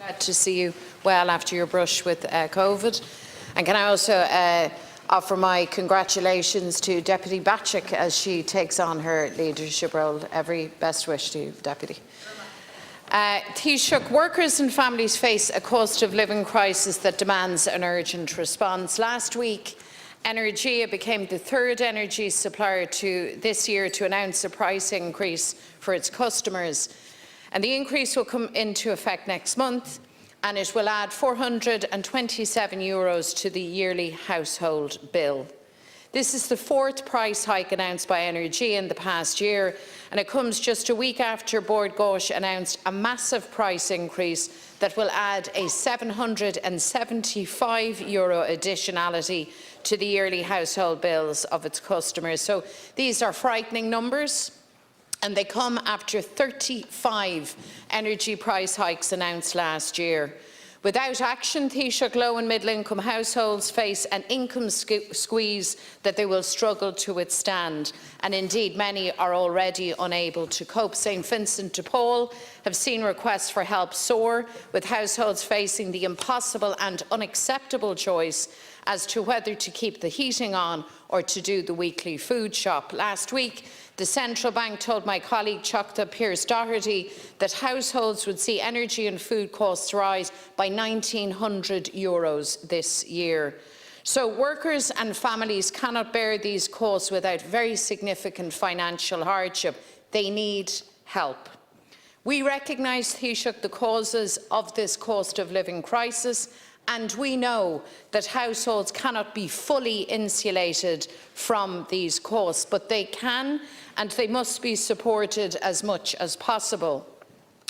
Glad to see you well after your brush with COVID. And can I also offer my congratulations to Deputy Batchik as she takes on her leadership role. Every best wish to you, Deputy. Taoiseach, workers and families face a cost of living crisis that demands an urgent response. Last week, Energia became the third energy supplier this year to announce a price increase for its customers. And the increase will come into effect next month, and it will add €427 to the yearly household bill. This is the fourth price hike announced by Energia in the past year, and it comes just a week after Bord Gáis announced a massive price increase that will add a €775 additionality to the yearly household bills of its customers. So these are frightening numbers, and they come after 35 energy price hikes announced last year. Without action, Taoiseach, low and middle income households face an income squeeze that they will struggle to withstand, and indeed many are already unable to cope. St Vincent de Paul have seen requests for help soar, with households facing the impossible and unacceptable choice as to whether to keep the heating on or to do the weekly food shop. Last week, the Central Bank told my colleague Teachta Pearse-Doherty that households would see energy and food costs rise by €1,900 this year. So workers and families cannot bear these costs without very significant financial hardship. They need help. We recognise, Taoiseach, the causes of this cost of living crisis, and we know that households cannot be fully insulated from these costs, but they can and they must be supported as much as possible.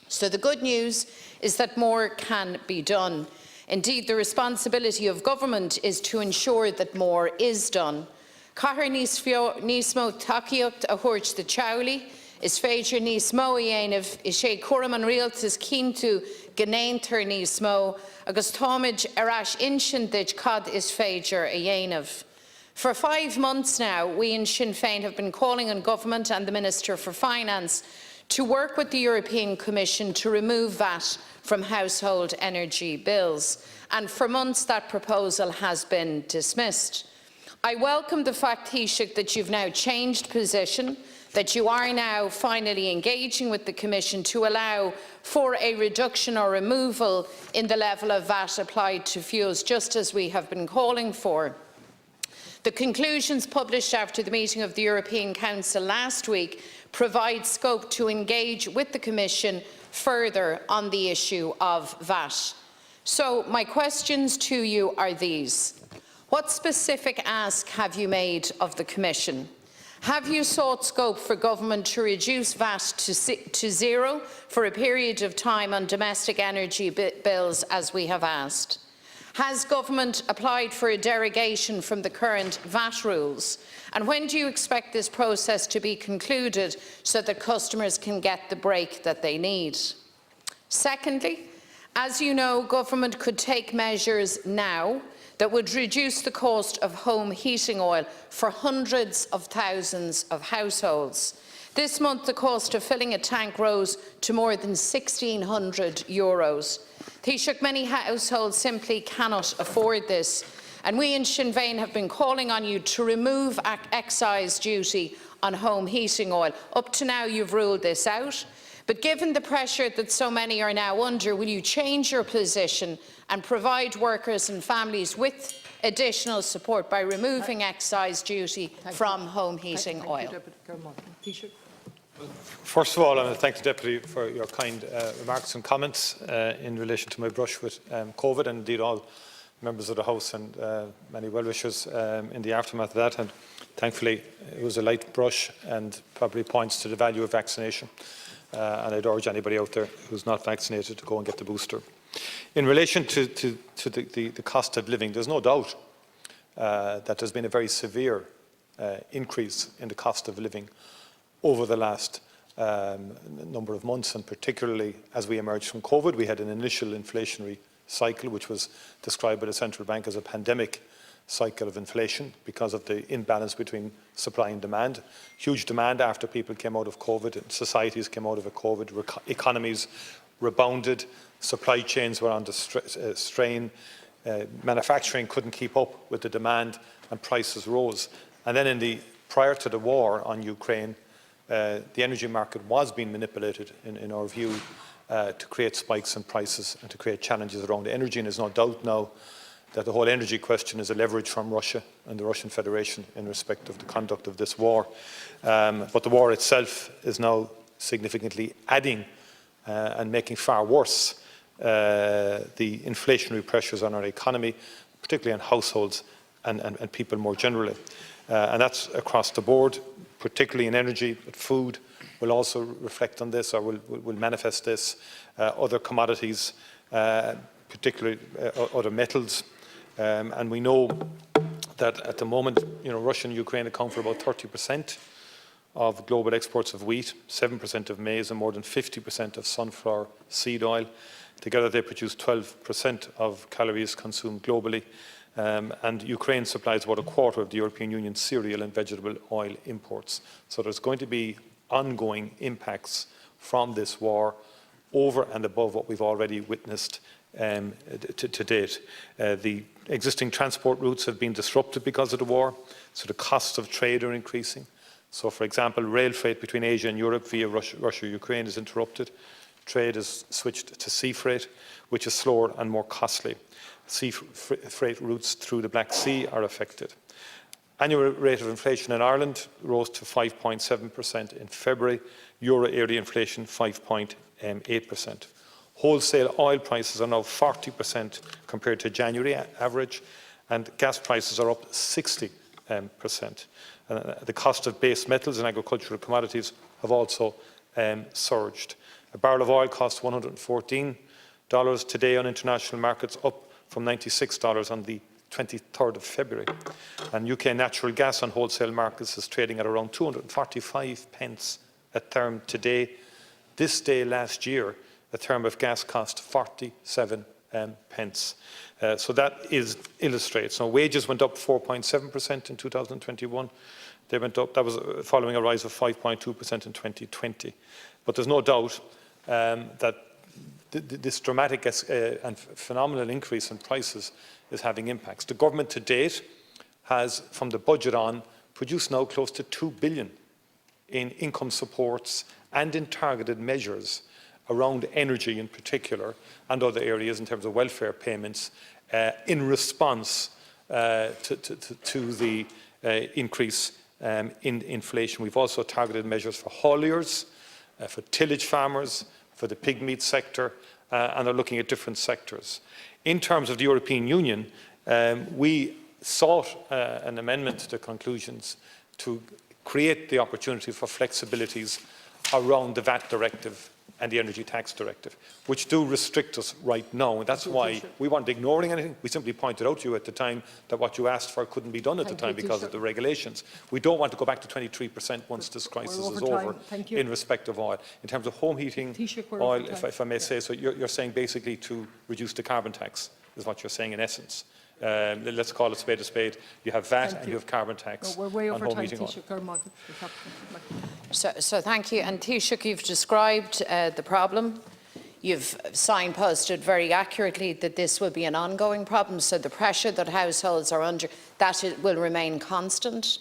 So the good news is that more can be done. Indeed, the responsibility of government is to ensure that more is done. Cathair níos mó takeíocht a thabhairt de teaghlaigh, is féidir níos mó a dhéanamh, is sé cuireann an rialtas cíntu gnéantar níos mó, agus táimid ar ais insin duit cad is féidir a dhéanamh. For 5 months now, we in Sinn Féin have been calling on Government and the Minister for Finance to work with the European Commission to remove VAT from household energy bills, and for months that proposal has been dismissed. I welcome the fact, Taoiseach, that you've now changed position, that you are now finally engaging with the Commission to allow for a reduction or removal in the level of VAT applied to fuels, just as we have been calling for. The conclusions published after the meeting of the European Council last week provide scope to engage with the Commission further on the issue of VAT. So my questions to you are these. What specific ask have you made of the Commission? Have you sought scope for government to reduce VAT to zero for a period of time on domestic energy bills, as we have asked? Has government applied for a derogation from the current VAT rules? And when do you expect this process to be concluded so that customers can get the break that they need? Secondly, as you know, government could take measures now that would reduce the cost of home heating oil for hundreds of thousands of households. This month, the cost of filling a tank rose to more than €1,600. Taoiseach, many households simply cannot afford this, and we in Sinn Féin have been calling on you to remove excise duty on home heating oil. Up to now, you've ruled this out, but given the pressure that so many are now under, will you change your position and provide workers and families with additional support by removing excise duty from home heating oil? First of all, I want to thank the Deputy for your kind remarks and comments in relation to my brush with COVID, and indeed all members of the House and many well-wishers in the aftermath of that. And thankfully, it was a light brush and probably points to the value of vaccination. And I'd urge anybody out there who's not vaccinated to go and get the booster. In relation to the cost of living, there's no doubt that there's been a very severe increase in the cost of living over the last number of months, and particularly as we emerged from COVID. We had an initial inflationary cycle which was described by the Central Bank as a pandemic cycle of inflation because of the imbalance between supply and demand. Huge demand after people came out of COVID and societies came out of COVID, economies rebounded, supply chains were under strain, manufacturing couldn't keep up with the demand, and prices rose. And then prior to the war on Ukraine, the energy market was being manipulated, in our view, to create spikes in prices and to create challenges around energy. And there's no doubt now that the whole energy question is a leverage from Russia and the Russian Federation in respect of the conduct of this war. But the war itself is now significantly adding and making far worse the inflationary pressures on our economy, particularly on households and people more generally. And that's across the board, particularly in energy, but food will also reflect on this, or will manifest this. Other commodities, particularly other metals. And we know that at the moment, Russia and Ukraine account for about 30% of global exports of wheat, 7% of maize, and more than 50% of sunflower seed oil. Together they produce 12% of calories consumed globally. And Ukraine supplies about a quarter of the European Union's cereal and vegetable oil imports. So there's going to be ongoing impacts from this war over and above what we've already witnessed to date. The existing transport routes have been disrupted because of the war, so the costs of trade are increasing. So, for example, rail freight between Asia and Europe via Russia-Ukraine is interrupted. Trade is switched to sea freight, which is slower and more costly. Sea freight routes through the Black Sea are affected. Annual rate of inflation in Ireland rose to 5.7% in February. Euro area inflation 5.8%. Wholesale oil prices are now 40% compared to January average, and gas prices are up 60%. The cost of base metals and agricultural commodities have also surged. A barrel of oil costs $114 today on international markets, up from $96 on the 23rd of February. And UK natural gas on wholesale markets is trading at around 245 pence a therm today. This day last year, a therm of gas cost 47 pence. So that illustrates. Now, wages went up 4.7% in 2021. They went up. That was following a rise of 5.2% in 2020. But there's no doubt that this dramatic and phenomenal increase in prices is having impacts. The government to date has, from the budget on, produced now close to $2 billion in income supports and in targeted measures around energy in particular and other areas in terms of welfare payments in response to the increase in inflation. We've also targeted measures for hauliers, for tillage farmers, for the pig meat sector, and are looking at different sectors. In terms of the European Union, we sought an amendment to the conclusions to create the opportunity for flexibilities around the VAT directive and the Energy Tax Directive, which do restrict us right now. And that's why we weren't ignoring anything. We simply pointed out to you at the time that what you asked for couldn't be done at the time because of the regulations. We don't want to go back to 23% once this crisis is over in respect of oil. In terms of home heating oil, if I may say so, you're saying basically to reduce the carbon tax, is what you're saying in essence. Let's call it spade a spade. You have VAT and you have carbon tax on home heating oil. So thank you. And Taoiseach, you've described the problem. You've signposted very accurately that this will be an ongoing problem. So the pressure that households are under, that will remain constant.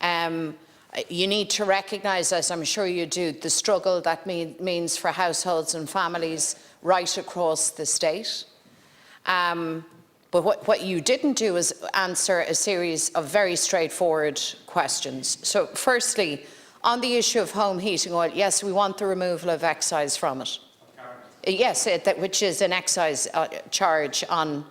You need to recognise, as I'm sure you do, the struggle that means for households and families right across the state. But what you didn't do is answer a series of very straightforward questions. So firstly, on the issue of home heating oil, yes, we want the removal of excise from it. Yes, which is an excise charge on,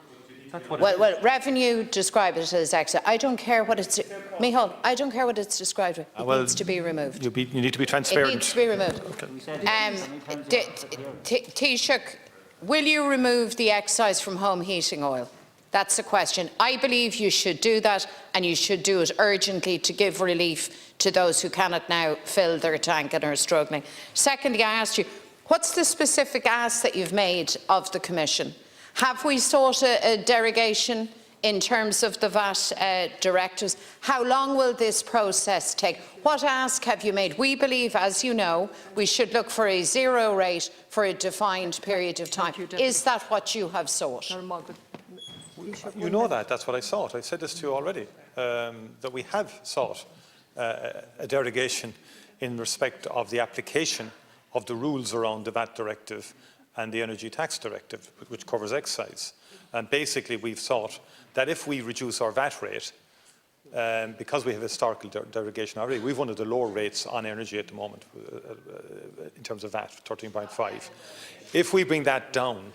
well, revenue, describe it as excise. I don't care what it's, Micheál, I don't care what it's described with. It needs to be removed. You need to be transparent. It needs to be removed. Taoiseach, will you remove the excise from home heating oil? That's the question. I believe you should do that, and you should do it urgently to give relief to those who cannot now fill their tank and are struggling. Secondly, I asked you, what's the specific ask that you've made of the Commission? Have we sought a derogation in terms of the VAT directives. How long will this process take? What ask have you made? We believe, as you know, we should look for a zero rate for a defined period of time. Is that what you have sought? You know that. That's what I sought. I said this to you already, that we have sought a derogation in respect of the application of the rules around the VAT directive and the energy tax directive, which covers excise. And basically, we've sought that if we reduce our VAT rate, because we have historical derogation already, we've one of the lower rates on energy at the moment in terms of VAT, 13.5. If we bring that down,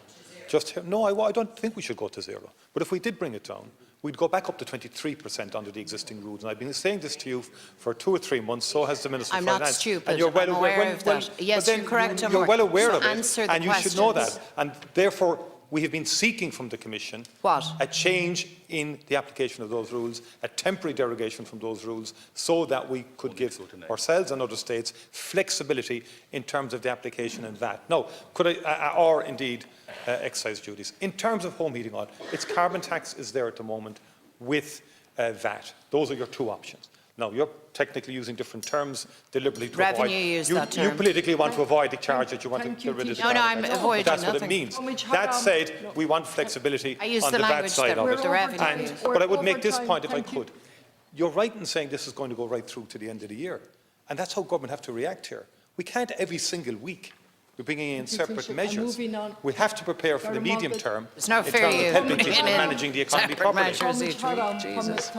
I don't think we should go to zero. But if we did bring it down, we'd go back up to 23% under the existing rules. And I've been saying this to you for 2 or 3 months, so has the Minister I'm for Finance. not stupid. And you're well I'm aware of that. Yes, you're correct. You're well aware of it, answer the and you questions. should know that. And therefore, we have been seeking from the Commission a change in the application of those rules, a temporary derogation from those rules, so that we could give ourselves and other states flexibility in terms of the application and VAT. Now, or indeed excise duties. In terms of home heating oil, its carbon tax is there at the moment with VAT. Those are your two options. Now, you're technically using different terms deliberately to avoid. You politically want to avoid the charge that you want to get rid of the carbon tax. I'm avoiding That's nothing. what it means. That said, we want flexibility on the VAT side of it. But I would make this point if I could. You're right in saying this is going to go right through to the end of the year. And that's how government have to react here. We can't every single week be bringing in separate measures. We have to prepare for the medium term in terms of helping people managing the economy properly. Measures each week. Jesus.